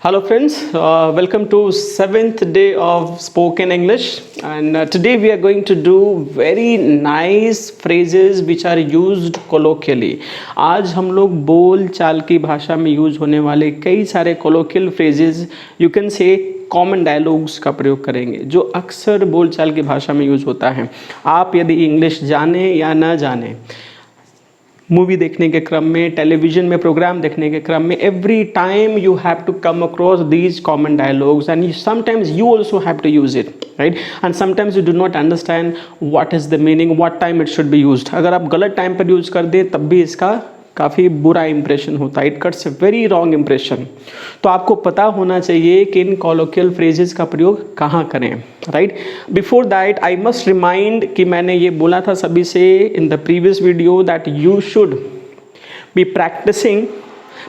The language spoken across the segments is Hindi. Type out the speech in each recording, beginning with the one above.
Hello friends, welcome to 7th day of spoken English, and today we are going to do very nice phrases which are used colloquially. आज हम लोग बोल चाल की भाषा में यूज होने वाले कई सारे colloquial phrases, you can say common dialogues का प्रयोग करेंगे जो अक्सर बोलचाल की भाषा में यूज होता है। आप यदि इंग्लिश जाने या ना जाने, मूवी देखने के क्रम में, टेलीविजन में प्रोग्राम देखने के क्रम में, every time you have to come across these common dialogues and sometimes you also have to use it, right? And sometimes you do not understand what is the meaning, what time it should be used. अगर आप गलत टाइम पर यूज कर दें तब भी इसका काफ़ी बुरा इंप्रेशन होता है, it cuts a very wrong impression. तो आपको पता होना चाहिए कि इन कॉलोकियल फ्रेजेस का प्रयोग कहाँ करें, right? Before that I must remind कि मैंने ये बोला था सभी से in the previous video that you should be practising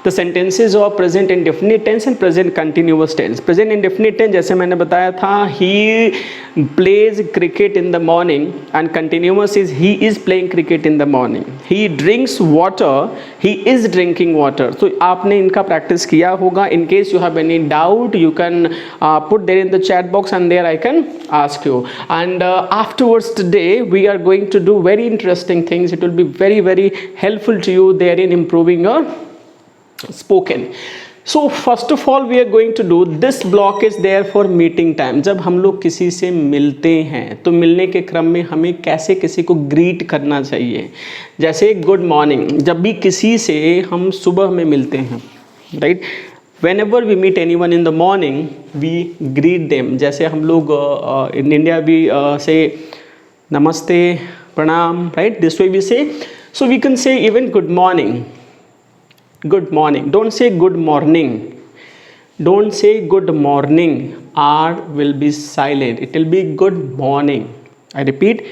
the sentences of present indefinite tense and present continuous tense. Present indefinite tense जैसे मैंने बताया था, he plays cricket in the morning, and continuous is he is playing cricket in the morning. He drinks water, he is drinking water. तो आपने इनका प्रैक्टिस किया होगा। In case you have any doubt you can put there in the chat box and there I can ask you, and afterwards today we are going to do very interesting things. It will be very very helpful to you there in improving your spoken. So first of all we are going to do this block is there for meeting time. जब हम लोग किसी से मिलते हैं तो मिलने के क्रम में हमें कैसे किसी को ग्रीट करना चाहिए। जैसे गुड मॉर्निंग, जब भी किसी से हम सुबह में मिलते हैं, right? Whenever we meet anyone in the morning, we greet them. जैसे हम लोग in India we say namaste, pranam, right? This way we say. So we can say even good morning. Good morning. Don't say good morning. Don't say good morning. R will be silent. It will be good morning. I repeat,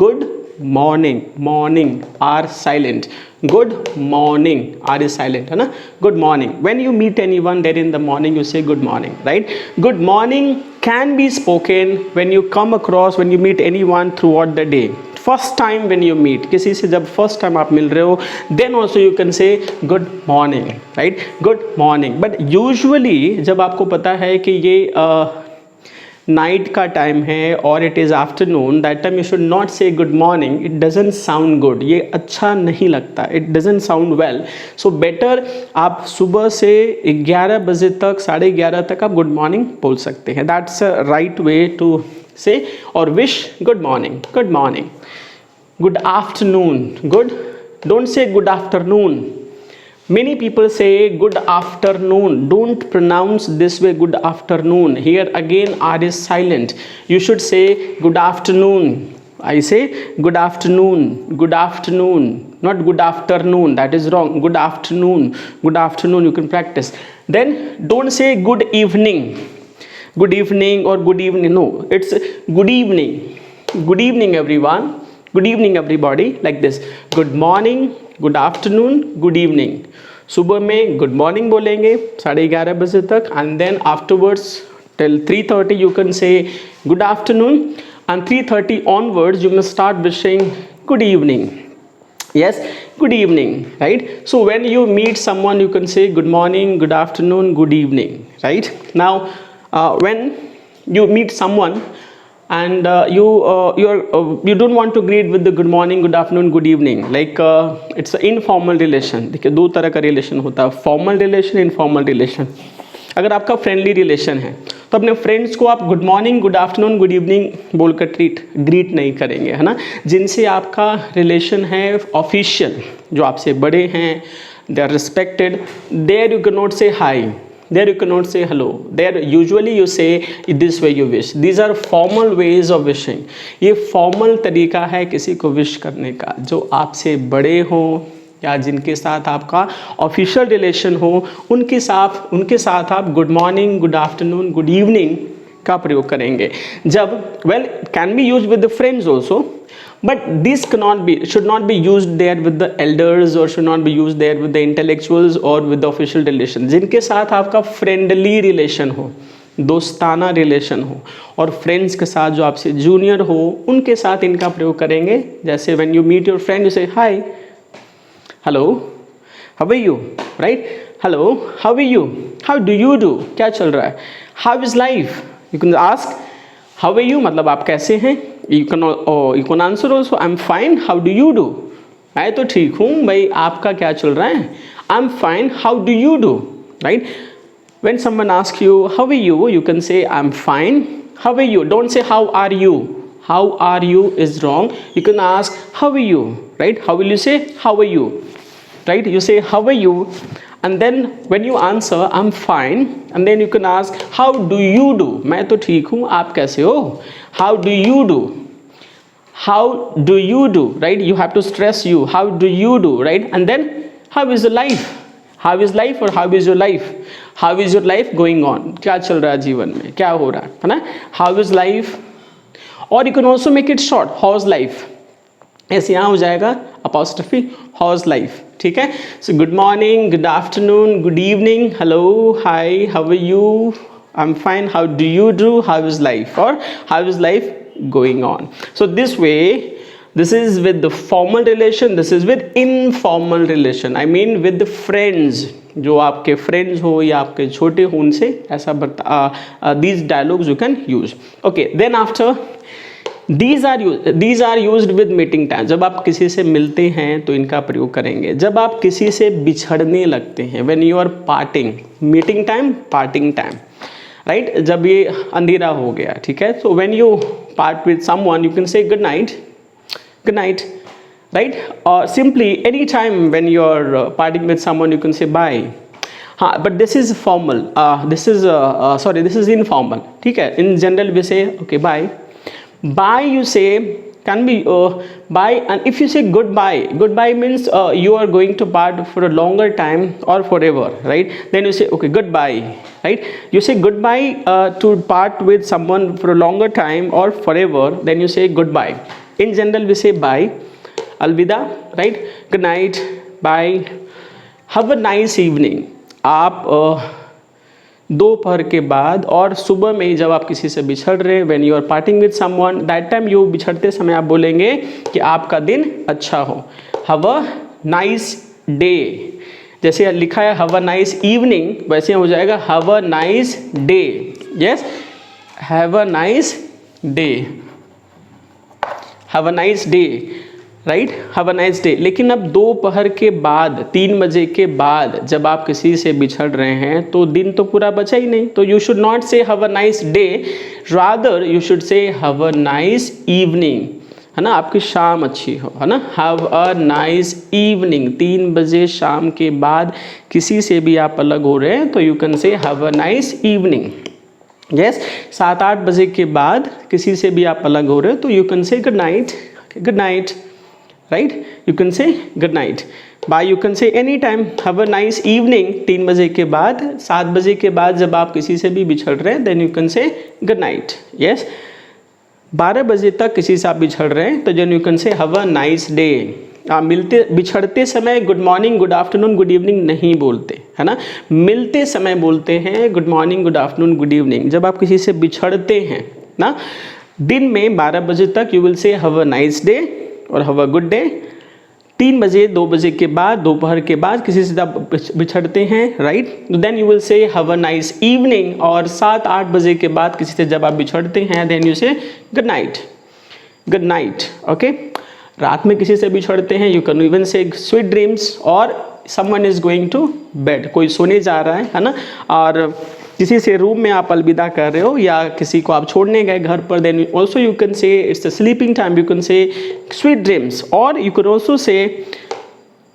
good morning. Morning are silent. Good morning, R is silent, है ना? Good morning. When you meet anyone there in the morning, you say good morning, right? Good morning can be spoken when you come across, when you meet anyone throughout the day. First time when you meet, किसी से जब first time आप मिल रहे हो, then also you can say good morning, right? Good morning. But usually जब आपको पता है कि ये नाइट का टाइम है और it is afternoon, that time you should not say good morning. It doesn't sound good, ये अच्छा नहीं लगता, it doesn't sound well. So better आप सुबह से 11 बजे तक, 11:30 तक आप गुड मॉर्निंग बोल सकते हैं। That's a right way to say. और wish good morning, good morning. Good afternoon, good, don't say good afternoon. Many people say good afternoon. Don't pronounce this way, good afternoon. Here again R is silent. You should say good afternoon. I say good afternoon, good afternoon, not good afternoon. That is wrong. Good afternoon, good afternoon. You can practice. Then don't say good evening, good evening or good evening. No, it's good evening. Good evening everyone. Good evening everybody, like this. Good morning, good afternoon, good evening. सुबह में गुड मॉर्निंग बोलेंगे 11:30 बजे तक, and then afterwards till 3:30 you can say good afternoon, and 3:30 onwards you can start wishing good evening. Yes, good evening, right? So when you meet someone you can say good morning, good afternoon, good evening, right? Now when you meet someone and you don't want to greet with the good morning, good afternoon, good evening, like it's an informal relation. देखिए दो तरह का रिलेशन होता है, फॉर्मल रिलेशन, इनफॉर्मल रिलेशन। अगर आपका फ्रेंडली रिलेशन है तो अपने फ्रेंड्स को आप good morning, good afternoon, good evening बोलकर ग्रीट नहीं करेंगे, है ना? जिनसे आपका रिलेशन है ऑफिशियल, जो आपसे बड़े हैं, they are respected, there you can not say hi, there you cannot say hello. There usually you say this way you wish. These are formal ways of wishing. ये formal तरीका है किसी को विश करने का, जो आपसे बड़े हों या जिनके साथ आपका ऑफिशियल रिलेशन हो, उनके साथ आप good morning, good afternoon, good evening का प्रयोग करेंगे। जब well can be use with the friends also, but this should not be used there with the elders or should not be used there with the intellectuals or with the official relation. जिनके साथ आपका फ्रेंडली रिलेशन हो, दोस्ताना रिलेशन हो, और फ्रेंड्स के साथ जो आपसे जूनियर हो, उनके साथ इनका प्रयोग करेंगे। जैसे when you meet your friend you say hi, hello, how are you, right? Hello, how are you, how do you do, क्या चल रहा है, how is life, you can ask how are you मतलब आप कैसे हैं, you can answer also I am fine, how do you do, मैं तो ठीक हूँ भाई, आपका क्या चल रहा है, आई am fine, how do you do, right. When someone asks you how are you, you can say I'm fine, how are you, don't say how are you, how are you is wrong, you can ask how are you, right. How will you say how are you, right, you say how are you, and then when you answer I'm fine, and then you can ask how do you do, मैं तो ठीक हूँ, आप कैसे हो, how do you do, how do you do, right, you have to stress you, how do you do, right, and then how is your life, how is life or how is your life, how is your life going on, क्या चल रहा है जीवन में, क्या हो रहा है ना, how is life, और you can also make it short, how's life, ऐसे यहाँ हो जाएगा apostrophe how's life, ठीक है. So good morning, good afternoon, good evening, hello, hi, how are you, I'm fine, how do you do, how is life, or how is life going on. So this way, this is with the formal relation, this is with informal relation, I mean with the friends, जो आपके फ्रेंड्स हो या आपके छोटे हो उनसे ऐसा these dialogues you can use. Okay, then after these are used with meeting time. जब आप किसी से मिलते हैं तो इनका प्रयोग करेंगे. जब आप किसी से बिछड़ने लगते हैं, when you are parting, meeting time, parting time, right, जब ये अंधेरा हो गया, ठीक है, so when you part with someone you can say good night, good night, right, or simply anytime when you're parting with someone you can say bye. हाँ, but this is formal, this is informal, ठीक है. In general we say okay bye. Bye you say can be bye, and if you say goodbye means you are going to part for a longer time or forever, right, then you say okay goodbye, right, you say goodbye to part with someone for a longer time or forever, then you say goodbye. In general we say bye, अलविदा, right, good night, bye, have a nice evening. आप दोपहर के बाद और सुबह में ही जब आप किसी से बिछड़ रहे हैं, when you are parting with someone, that time you बिछड़ते समय आप बोलेंगे कि आपका दिन अच्छा हो. हैव अ नाइस डे, जैसे लिखा है हैव अ नाइस इवनिंग, वैसे हो जाएगा have a nice day. Yes, have a nice day, have a nice day, right, have a nice day. लेकिन अब दोपहर के बाद 3 बजे के बाद जब आप किसी से बिछड़ रहे हैं तो दिन तो पूरा बचा ही नहीं, तो यू शुड नॉट से have a nice day, rather you should say have a nice evening, है ना, आपकी शाम अच्छी हो, है ना, हैव अ नाइस इवनिंग. 3 बजे शाम के बाद किसी से भी आप अलग हो रहे हैं तो यू कैन से have a nice evening. Yes, 7-8 बजे के बाद किसी से भी आप अलग हो रहे हो तो you can say good night, good night, right, you can say good night. Bye you can say any time, have a nice evening. 3 बजे के बाद, 7 बजे के बाद जब आप किसी से भी बिछड़ रहे हैं then you can say good night. Yes, 12 बजे तक किसी से आप बिछड़ रहे हैं तो then you can say have a nice day. मिलते बिछड़ते समय good morning, good afternoon, good evening नहीं बोलते, है ना, मिलते समय बोलते हैं good morning, good afternoon, good evening. जब आप किसी से बिछड़ते हैं ना दिन में 12 बजे तक you will say have a nice day और हैव अ गुड डे. 3 बजे 2 बजे के बाद, दोपहर के बाद किसी से आप बिछड़ते हैं, राइट, तो then you will say have a nice evening. और 7-8 बजे के बाद किसी से जब आप बिछड़ते हैं then you say good night, good night. Okay, रात में किसी से बिछड़ते हैं you can even say sweet dreams, और someone is going to bed, कोई सोने जा रहा है ना, और किसी से रूम में आप अलविदा कर रहे हो या किसी को आप छोड़ने गए घर पर, then also you can say it's the sleeping time, you can say sweet dreams, और you can also say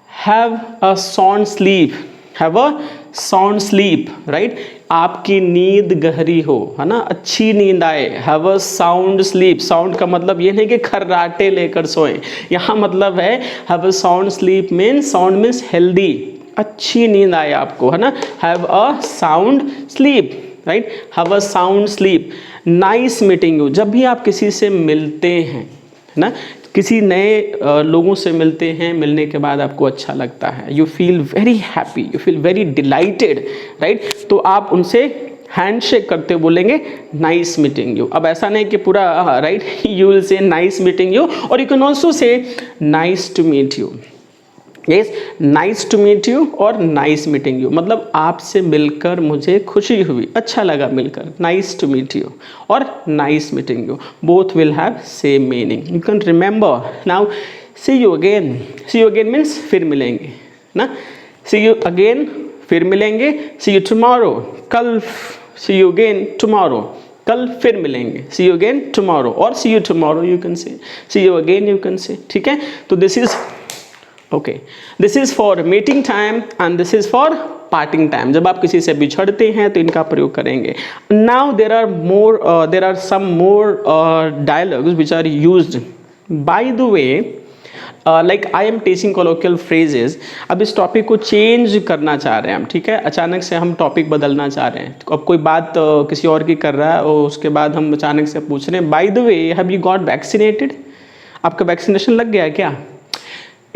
have a sound sleep, have a sound sleep, right, आपकी नींद गहरी हो, है ना, अच्छी नींद आए, have a sound sleep. Sound का मतलब ये नहीं कि खर्राटे लेकर सोएं, यहाँ मतलब है have a sound sleep means, sound means healthy, अच्छी नींद आए आपको, है ना, have a sound sleep, right, have a sound sleep. Nice meeting you, जब भी आप किसी से मिलते हैं, है ना, किसी नए लोगों से मिलते हैं, मिलने के बाद आपको अच्छा लगता है, you feel very happy, you feel very dilated, right, तो आप उनसे हैंडशेक करते बोलेंगे नाइस मीटिंग यू. अब ऐसा नहीं कि पूरा right, you will say nice meeting you, और you can also say nice to meet you. Yes, nice to meet you और नाइस मीटिंग यू, मतलब आपसे मिलकर मुझे खुशी हुई, अच्छा लगा मिलकर, नाइस टू मीट यू और nice meeting you, both will have same meaning. You can remember now. See you again, see you again means फिर मिलेंगे ना, सी यू अगेन फिर मिलेंगे, सी यू टुमारो कल, सी यू अगेन टुमारो कल फिर मिलेंगे, सी यू अगेन टुमारो, और see you tomorrow you can say, see you again you can say, ठीक है। तो this is okay, this is for meeting time and this is for parting time, जब आप किसी से बिछड़ते हैं तो इनका प्रयोग करेंगे। Now there are some more dialogues which are used by the way, like I am teaching colloquial phrases. अब इस टॉपिक को चेंज करना चाह रहे हैं हम, ठीक है, अचानक से हम टॉपिक बदलना चाह रहे हैं। अब कोई बात किसी और की कर रहा है और उसके बाद हम अचानक से पूछ रहे हैं, bye the way have you got vaccinated, आपका वैक्सीनेशन लग गया क्या?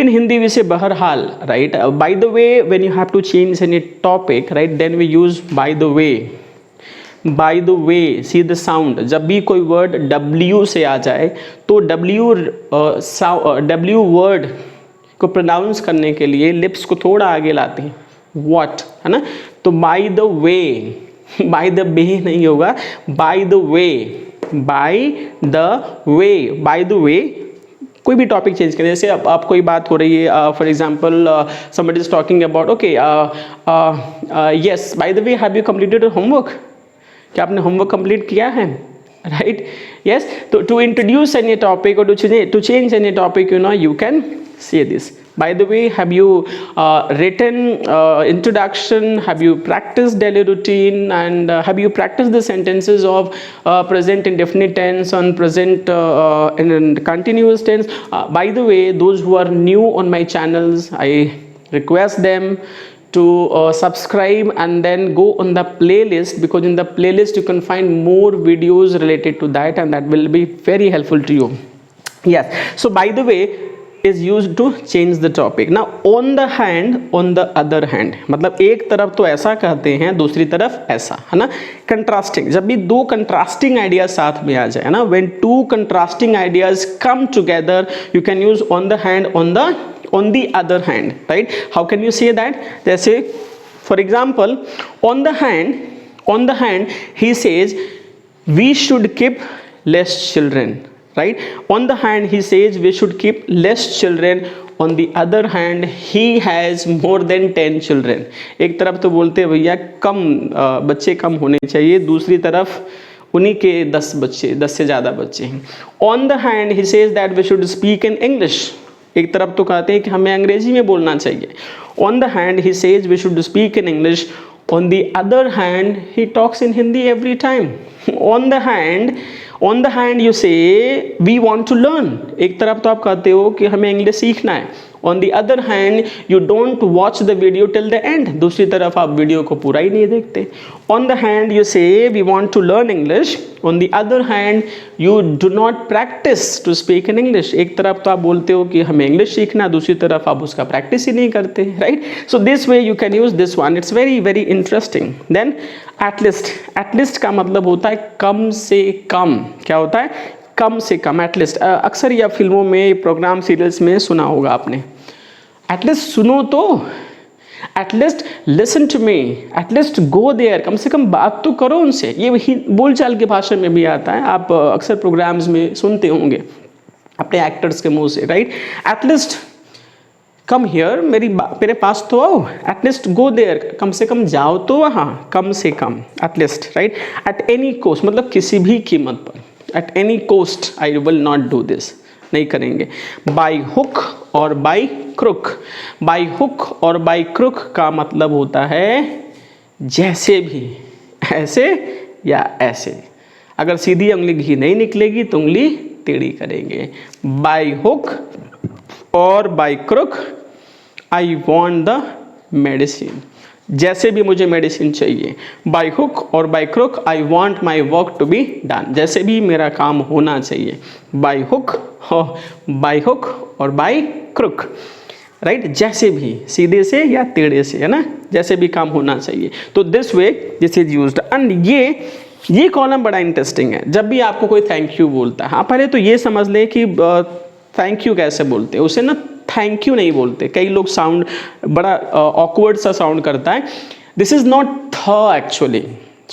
In Hindi we say बहरहाल, right? By the way, when you have to change any topic, right, then we use by the way. By the way, see the sound. जब भी कोई word W से आ जाए तो W word को pronounce करने के लिए lips को थोड़ा आगे लाते हैं, what, है ना? तो by the way, by the way नहीं होगा, by the way, by the way, by the way। कोई भी टॉपिक चेंज करें, जैसे आप कोई बात हो रही है, for example somebody is talking about, okay yes by the way have you completed your homework, क्या आपने होमवर्क कंप्लीट किया है, राइट? यस, तो टू इंट्रोड्यूस एनी टॉपिक और to change any topic, you know, you can say this, by the way have you written introduction, have you practiced daily routine, and have you practiced the sentences of present indefinite tense on present in continuous tense? By the way, those who are new on my channels, I request them to subscribe and then go on the playlist, because in the playlist you can find more videos related to that and that will be very helpful to you. Yes, so by the way is used to change the topic. Now on the hand, on the other hand, मतलब एक तरफ तो ऐसा कहते हैं, दूसरी तरफ ऐसा, है ना? कंट्रास्टिंग, जब भी दो कंट्रास्टिंग आइडियाज साथ में आ जाए ना, when two contrasting ideas come together, you can use on the hand, on the other hand, right? How can you say that? जैसे for example, on the hand he says we should keep less children, right? On the hand he says we should keep less children, on the other hand he has more than 10 children. एक तरफ तो बोलते हैं भैया कम बच्चे कम होने चाहिए, दूसरी तरफ उन्हीं के 10 से ज़्यादा बच्चे हैं। On the hand he says that we should speak in English, एक तरफ तो कहते हैं कि हमें अंग्रेजी में बोलना चाहिए। On the hand he says we should speak in English, on the other hand he talks in Hindi every time. On the hand you say we want to learn, एक तरफ तो आप कहते हो कि हमें इंग्लिश सीखना है, on the other hand you don't watch the video till the end, दूसरी तरफ आप वीडियो को पूरा ही नहीं देखते। On the hand you say we want to learn English, on the other hand you do not practice to speak in English, एक तरफ तो आप बोलते हो कि हमें इंग्लिश सीखना, दूसरी तरफ आप उसका प्रैक्टिस ही नहीं करते, right? So this way you can use this one, it's very very interesting. Then at least का मतलब होता है कम से कम, क्या होता है? कम से कम, एटलीस्ट। अक्सर या फिल्मों में, प्रोग्राम सीरियल्स में सुना होगा आपने, एटलीस्ट सुनो तो, at least listen to me, at least go there, कम से कम बात तो करो उनसे। ये बोलचाल की भाषा में भी आता है, आप अक्सर प्रोग्राम्स में सुनते होंगे अपने एक्टर्स के मुंह से, राइट? एटलीस्ट कम हियर, मेरे पास तो आओ, एटलीस्ट गो देयर, कम से कम जाओ तो वहाँ, कम से कम, at least, right? At any cost, मतलब किसी भी कीमत पर, at any cost I will not do this, नहीं करेंगे। बाय हुक और बाय क्रुक, बाय हुक और बाय क्रुक का मतलब होता है जैसे भी, ऐसे या ऐसे, अगर सीधी उंगली घी नहीं निकलेगी तो उंगली टेढ़ी करेंगे। बाय हुक और by crook I want the medicine, जैसे भी मुझे मेडिसिन चाहिए। बाय हुक और by crook I want my work to be done, जैसे भी मेरा काम होना चाहिए। बाय हुक और बाय क्रुक, राइट? जैसे भी, सीधे से या टेढ़े से, है ना, जैसे भी काम होना चाहिए। तो this way this is used. And ये कॉलम बड़ा इंटरेस्टिंग है। जब भी आपको कोई थैंक यू बोलता है, हाँ, पहले तो ये समझ लें कि थैंक यू कैसे बोलते हैं, उसे ना थैंक यू नहीं बोलते, कई लोग साउंड बड़ा ऑकवर्ड सा साउंड करता है. दिस इज नॉट थ actually.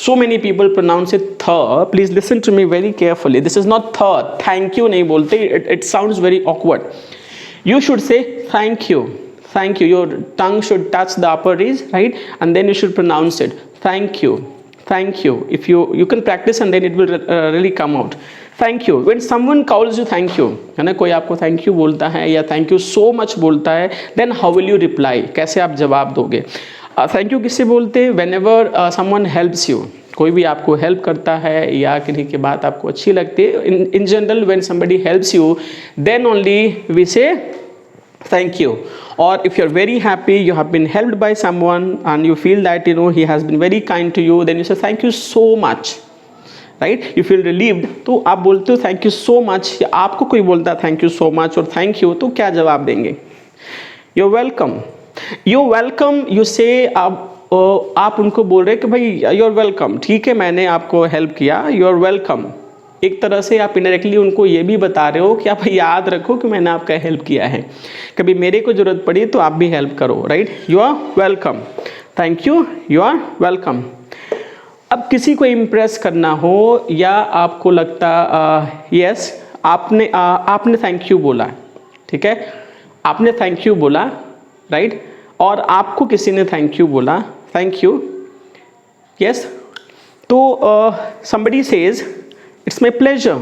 So many people pronounce it th. Please listen to me very carefully. This is not th. Thank you नहीं बोलते. It sounds very awkward. You should say thank you. Thank you. Your tongue should touch the upper ridge, right? And then you should pronounce it. Thank you. Thank you. If you can practice and then it will really come out. Thank you. When someone calls you thank you, है ना, कोई आपको thank you बोलता है या thank you so much बोलता है, then how will you reply? कैसे आप जवाब दोगे? थैंक यू किससे बोलते हैं? When ever someone helps you, कोई भी आपको हेल्प करता है या किसी की बात आपको अच्छी लगती है, in general when somebody helps you then only we say thank you. Or if you're very happy, you have been helped by someone and you feel that he has been very kind to you, then you say thank you so much, right? You feel relieved, तो आप बोलते हो thank you so much. या आपको कोई बोलता है thank you so much और thank you, तो क्या जवाब देंगे? You're welcome. You welcome, you से आप उनको बोल रहे हैं कि भाई यू आर वेलकम, ठीक है मैंने आपको हेल्प किया, यू आर वेलकम. एक तरह से आप इनडायरेक्टली उनको ये भी बता रहे हो कि आप याद रखो कि मैंने आपका हेल्प किया है, कभी मेरे को ज़रूरत पड़ी तो आप भी हेल्प करो, right? You are welcome. Thank you. You are welcome. अब किसी को इम्प्रेस करना हो या आपको लगता यस आपने थैंक यू बोला, ठीक है, आपने थैंक यू बोला, राइट? और आपको किसी ने थैंक यू बोला, थैंक यू, यस, तो somebody says it's my pleasure.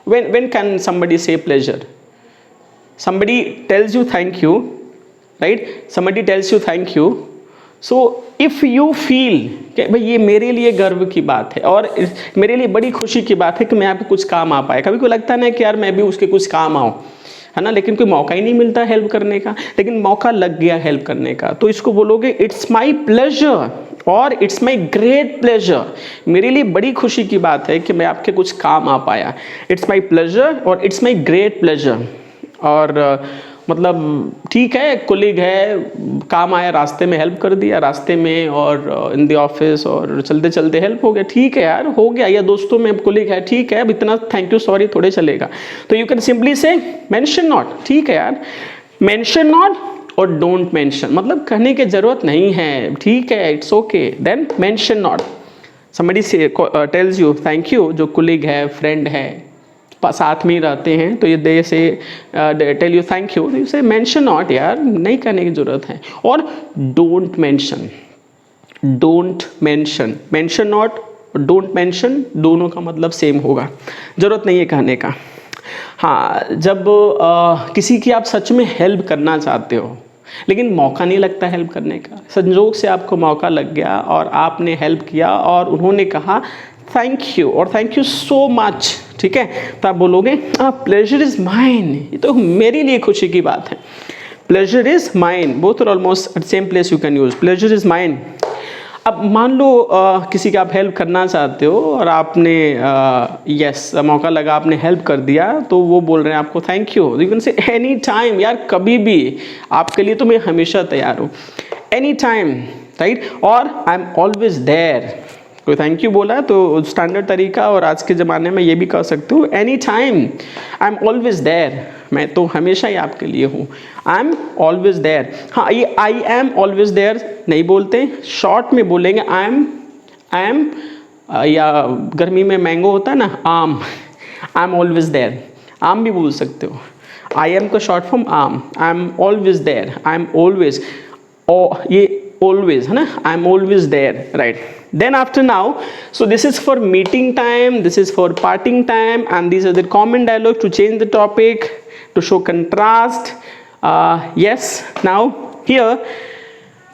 When can somebody say pleasure? Somebody tells you thank you, right? Somebody tells you thank you. So if you feel कि भाई ये मेरे लिए गर्व की बात है और मेरे लिए बड़ी खुशी की बात है कि मैं आपके कुछ काम आ पाया. कभी को लगता है ना कि यार मैं भी उसके कुछ काम आऊँ, है ना, लेकिन कोई मौका ही नहीं मिलता हेल्प करने का, लेकिन मौका लग गया हेल्प करने का, तो इसको बोलोगे इट्स माई प्लेजर और इट्स माई ग्रेट प्लेजर. मेरे लिए बड़ी खुशी की बात है कि मैं आपके कुछ काम आ पाया. इट्स माई प्लेजर और इट्स माई ग्रेट प्लेजर. और मतलब ठीक है, कोलीग है, काम आया, रास्ते में हेल्प कर दिया, रास्ते में और इन द ऑफिस और चलते चलते हेल्प हो गया, ठीक है यार हो गया. या दोस्तों में कोलीग है, ठीक है अब इतना थैंक यू सॉरी थोड़े चलेगा, तो you can simply say mention not. ठीक है यार, मेंशन नॉट और डोंट मेंशन, मतलब कहने की जरूरत नहीं है, ठीक है, it's okay, then mention not. Somebody say tells you thank you, जो कोलीग है, फ्रेंड है, साथ में ही रहते हैं, तो ये they say tell you thank you, you say mention not, यार नहीं कहने की जरूरत है. और don't mention, don't mention, mention not और डोंट मेंशन दोनों का मतलब सेम होगा, जरूरत नहीं है कहने का. हाँ, जब किसी की आप सच में हेल्प करना चाहते हो लेकिन मौका नहीं लगता हेल्प करने का, संजोग से आपको मौका लग गया और आपने हेल्प किया और उन्होंने कहा थैंक यू और थैंक यू सो मच, ठीक है, तो आप बोलोगे प्लेजर इज माइन, ये तो मेरे लिए खुशी की बात है. Pleasure is mine, both are almost at same place, you can use pleasure is mine. अब मान लो किसी का आप हेल्प करना चाहते हो और आपने यस मौका लगा, आपने हेल्प कर दिया, तो वो बोल रहे हैं आपको थैंक यू. यू कैन से एनी टाइम, यार कभी भी, आपके लिए तो मैं हमेशा तैयार हूँ, एनी टाइम, राइट? और आई एम ऑलवेज देयर. कोई थैंक यू बोला तो स्टैंडर्ड तरीका, और आज के ज़माने में ये भी कह सकते हो any time, I am always there, मैं तो हमेशा ही आपके लिए हूँ, आई एम ऑलवेज देयर. हाँ, ये आई एम ऑलवेज देयर नहीं बोलते, शॉर्ट में बोलेंगे आई एम, या गर्मी में मैंगो होता है ना, आम, आई एम ऑलवेज देयर, आम भी बोल सकते हो. आई एम का short form I'm, I am always there, I am always, ये always है ना, I am always there, right? Then after now, so this is for meeting time, this is for parting time, and these are the common dialogue to change the topic, to show contrast. Yes, now here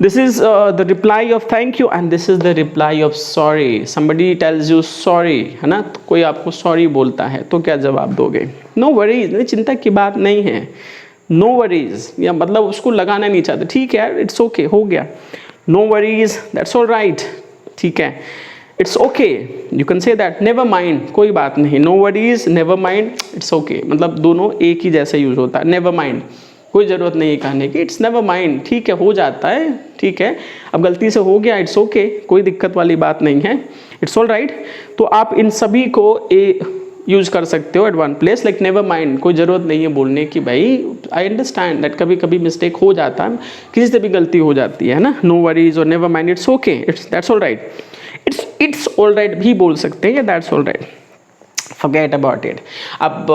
this is the reply of thank you and this is the reply of sorry. Somebody tells you sorry, है ना, तो कोई आपको sorry बोलता है तो क्या जवाब दोगे? No worries, चिंता की बात नहीं है, नो वरीज, या मतलब उसको लगाना नहीं चाहते, ठीक है यार इट्स ओके, हो गया, no worries, that's all right, ठीक है, it's okay, you can say that. Never mind, कोई बात नहीं, no worries, never mind, it's okay, मतलब दोनों एक ही जैसा यूज होता है. नेवर माइंड, कोई ज़रूरत नहीं है कहने की, इट्स नेवर माइंड, ठीक है, हो जाता है, ठीक है, अब गलती से हो गया, इट्स ओके, कोई दिक्कत वाली बात नहीं है, इट्स ऑल राइट. तो आप इन सभी को यूज कर सकते हो at one place, like never mind, कोई ज़रूरत नहीं है बोलने की भाई आई अंडरस्टैंड दैट कभी कभी मिस्टेक हो जाता है, किसी से भी गलती हो जाती है ना, नो वरीज और never mind, it's okay, it's that's all right, it's all right भी बोल सकते हैं या that's all right, forget about it. अब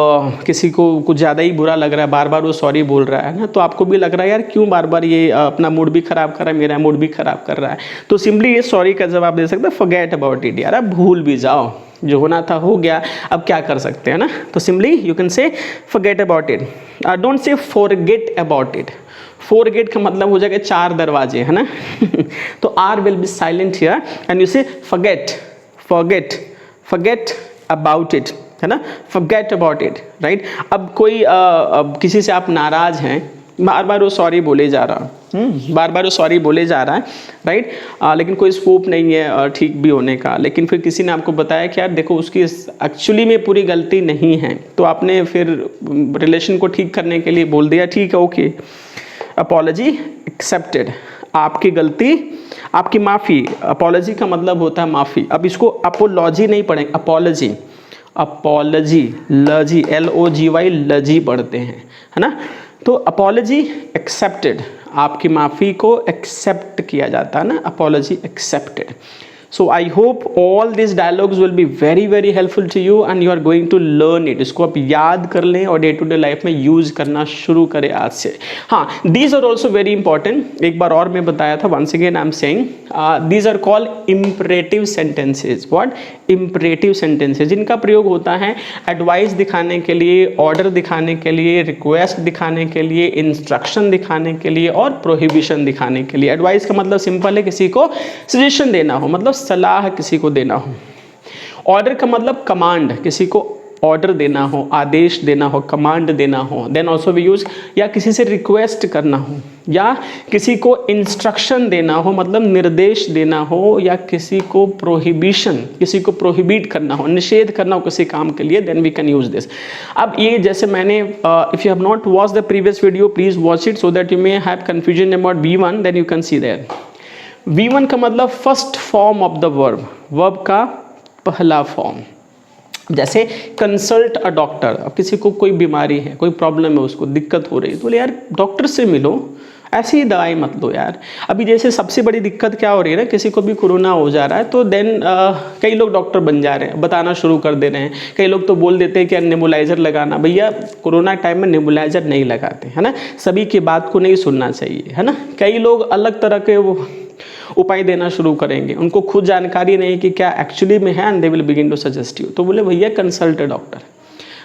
किसी को कुछ ज़्यादा ही बुरा लग रहा है, बार बार वो सॉरी बोल रहा है ना, तो आपको भी लग रहा है यार क्यों बार बार ये अपना मूड भी ख़राब कर रहा है, मेरा मूड भी ख़राब कर रहा है, तो सिंपली ये सॉरी का जवाब दे सकते हैं फॉरगेट अबाउट इट, यार अब भूल भी जाओ, जो होना था हो गया, अब क्या कर सकते हैं ना, तो simply you can say forget about it, don't say forget about it, forget का मतलब हो जाएगा 4 दरवाजे है ना तो R will be silent here and you say forget, forget, forget about it, है ना, फॉरगेट अबाउट इट, राइट। अब कोई अब किसी से आप नाराज हैं, बार बार वो सॉरी बोले जा रहा बार बार वो सॉरी बोले जा रहा है, राइट, लेकिन कोई स्कोप नहीं है ठीक भी होने का, लेकिन फिर किसी ने आपको बताया कि यार देखो उसकी एक्चुअली में पूरी गलती नहीं है, तो आपने फिर रिलेशन को ठीक करने के लिए बोल दिया ठीक है ओके, अपॉलॉजी एक्सेप्टेड, आपकी गलती, आपकी माफ़ी, अपॉलॉजी का मतलब होता है माफ़ी, अब इसको अपोलॉजी नहीं पढ़ेंगे, अपॉलॉजी, अपॉलॉजी, लजी, LOGY लजी पढ़ते हैं, है ना, तो अपॉलॉजी एक्सेप्टेड, आपकी माफ़ी को एक्सेप्ट किया जाता है ना, apology accepted. So I hope all these dialogues will be very very helpful to you and you are going to learn it. इसको आप याद कर लें और डे टू डे लाइफ में यूज़ करना शुरू करें आज से। हाँ, these are also very important, एक बार और मैं बताया था, once again I am saying these are called imperative sentences. What? Imperative sentences, जिनका प्रयोग होता है एडवाइस दिखाने के लिए, ऑर्डर दिखाने के लिए, रिक्वेस्ट दिखाने के लिए, इंस्ट्रक्शन दिखाने के लिए और प्रोहिबिशन दिखाने के लिए। एडवाइस का मतलब सिंपल है, किसी को सजेशन देना हो, मतलब सलाह किसी को देना हो। ऑर्डर का मतलब कमांड, किसी को ऑर्डर देना हो, आदेश देना हो, कमांड देना हो। देन ऑल्सो वी यूज, या किसी से रिक्वेस्ट करना हो, या किसी को इंस्ट्रक्शन देना हो मतलब निर्देश देना हो, या किसी को प्रोहिबिशन, किसी को प्रोहिबिट करना हो, निषेध करना हो किसी काम के लिए, then we can use this. अब ये जैसे मैंने if you have not watch the previous video please watch it so that you may have confusion about V1, then you can see there. V1 का मतलब first form of the verb, verb का पहला फॉर्म। जैसे कंसल्ट अ डॉक्टर, अब किसी को कोई बीमारी है, कोई प्रॉब्लम है, उसको दिक्कत हो रही है, तो बोले यार डॉक्टर से मिलो, ऐसे ही दवाई मत लो यार। अभी जैसे सबसे बड़ी दिक्कत क्या हो रही है ना, किसी को भी कोरोना हो जा रहा है तो देन कई लोग डॉक्टर बन जा रहे हैं, बताना शुरू कर दे रहे हैं। कई लोग तो बोल देते हैं कि नेबुलाइजर लगाना, भैया कोरोना टाइम में नेबुलाइजर नहीं लगाते, है ना, सभी की बात को नहीं सुनना चाहिए, है ना। कई लोग अलग तरह के वो उपाय देना शुरू करेंगे, उनको खुद जानकारी नहीं कि क्या एक्चुअली में है, and they will begin to suggest you. तो बोले भैया कंसल्ट डॉक्टर,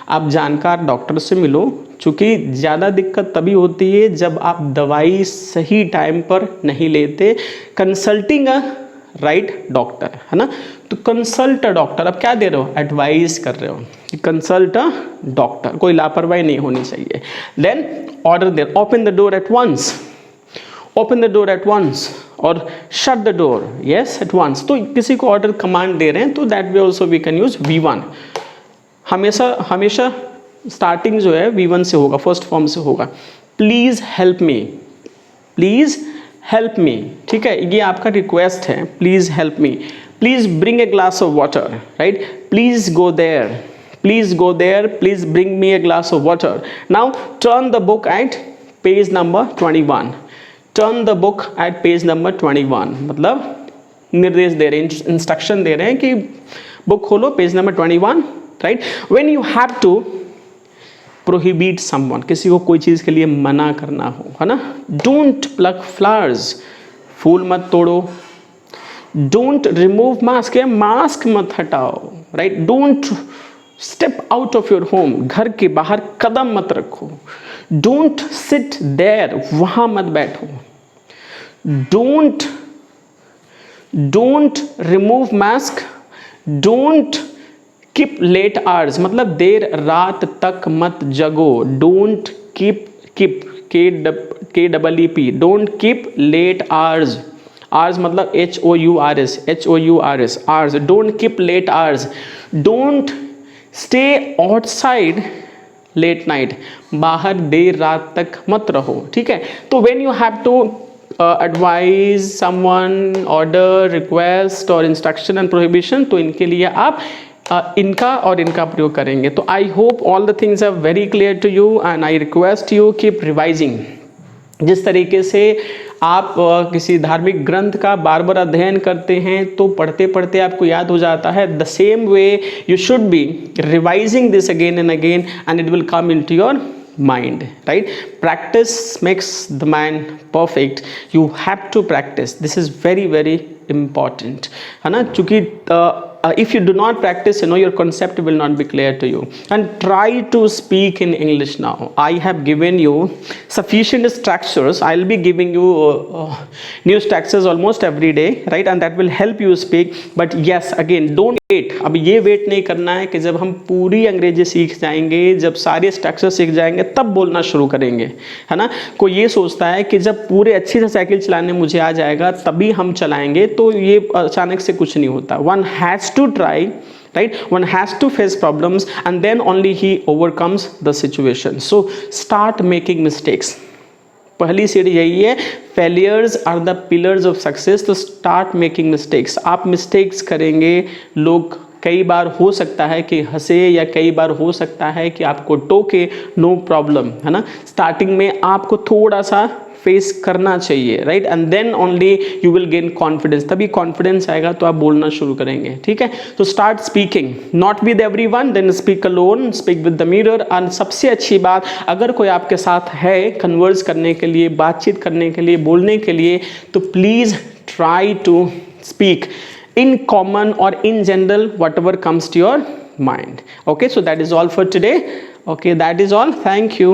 आप जानकार डॉक्टर से मिलो, क्योंकि ज़्यादा दिक्कत तभी होती है जब आप दवाई सही टाइम पर नहीं लेते। कंसल्टिंग अ राइट डॉक्टर, है ना, तो कंसल्ट अ डॉक्टर, अब क्या दे रहे हो, एडवाइस कर रहे हो, कंसल्ट अ डॉक्टर, कोई लापरवाही नहीं होनी चाहिए। देन ऑर्डर दे, open the door at once, open the door at once, और shut the door, yes at once. तो किसी को ऑर्डर कमांड दे रहे हैं, तो that way also we can use V1। हमेशा स्टार्टिंग जो है V1 से होगा, फर्स्ट फॉर्म से होगा। Please help me, please help me, ठीक है, ये आपका रिक्वेस्ट है, please help me. Please bring a glass of water, right, please go there, please go there, please bring me a glass of water. Now turn the book at page number 21, turn the book at page number 21, मतलब निर्देश दे रहे हैं, इंस्ट्रक्शन दे रहे हैं कि बुक खोलो page number 21, right. When you have to prohibit someone, किसी को कोई चीज़ के लिए मना करना हो, है ना, डोंट प्लक फ्लावर्स, फूल मत तोड़ो। डोंट रिमूव मास्क, मास्क मत हटाओ, right. Don't step out of your home, घर के बाहर कदम मत रखो। डोंट सिट देयर, वहां मत बैठो। Don't remove mask. Don't keep late hours, मतलब देर रात तक मत जगो। Don't keep KEEP, don't keep late hours. Hours मतलब HOURS, hours. Don't keep late hours. Don't stay outside late night, बाहर देर रात तक मत रहो, ठीक है। तो when you have to advise someone, order, request और इंस्ट्रक्शन एंड प्रोहिबिशन, तो इनके लिए आप इनका और इनका प्रयोग करेंगे। तो I hope all the things are very clear to you and I request you keep revising. जिस तरीके से आप किसी धार्मिक ग्रंथ का बार बार अध्ययन करते हैं तो पढ़ते पढ़ते आपको याद हो जाता है, the same way you should be revising this again and again and it will come in to your mind, right? Practice makes the man perfect. You have to practice. This is very very important, है ना? क्योंकि if you do not practice, you know, your concept will not be clear to you. And try to speak in English now. I have given you sufficient structures. I'll be giving you new structures almost every day, right? And that will help you speak. But yes, again, don't wait. अब ये वेट नहीं करना है कि जब हम पूरी अंग्रेजी सीख जाएंगे, जब सारे स्ट्रक्चर सीख जाएंगे तब बोलना शुरू करेंगे, है ना? कोई ये सोचता है कि जब पूरे अच्छे से साइकिल चलाने मुझे आ जाएगा तभी हम चलाएंगे, तो ये अचानक से कुछ नहीं होता। One has to try, right? One has to face problems and then only he overcomes the situation. So start making mistakes. पहली सीढ़ी यही है, failures are the pillars of success. तो start making mistakes. आप mistakes करेंगे, लोग कई बार हो सकता है कि हंसे या कई बार हो सकता है कि आपको टोके, नो प्रॉब्लम, है ना? स्टार्टिंग में आपको थोड़ा सा फेस करना चाहिए, right? And then only you will gain confidence. तभी कॉन्फिडेंस आएगा तो आप बोलना शुरू करेंगे, ठीक है? तो start speaking, not with everyone, then speak alone, speak with the mirror. And सबसे अच्छी बात, अगर कोई आपके साथ है कन्वर्स करने के लिए, बातचीत करने के लिए, बोलने के लिए, तो please try to speak in common or in general whatever comes to your mind. Okay, so that is all for today. Okay, that is all. Thank you.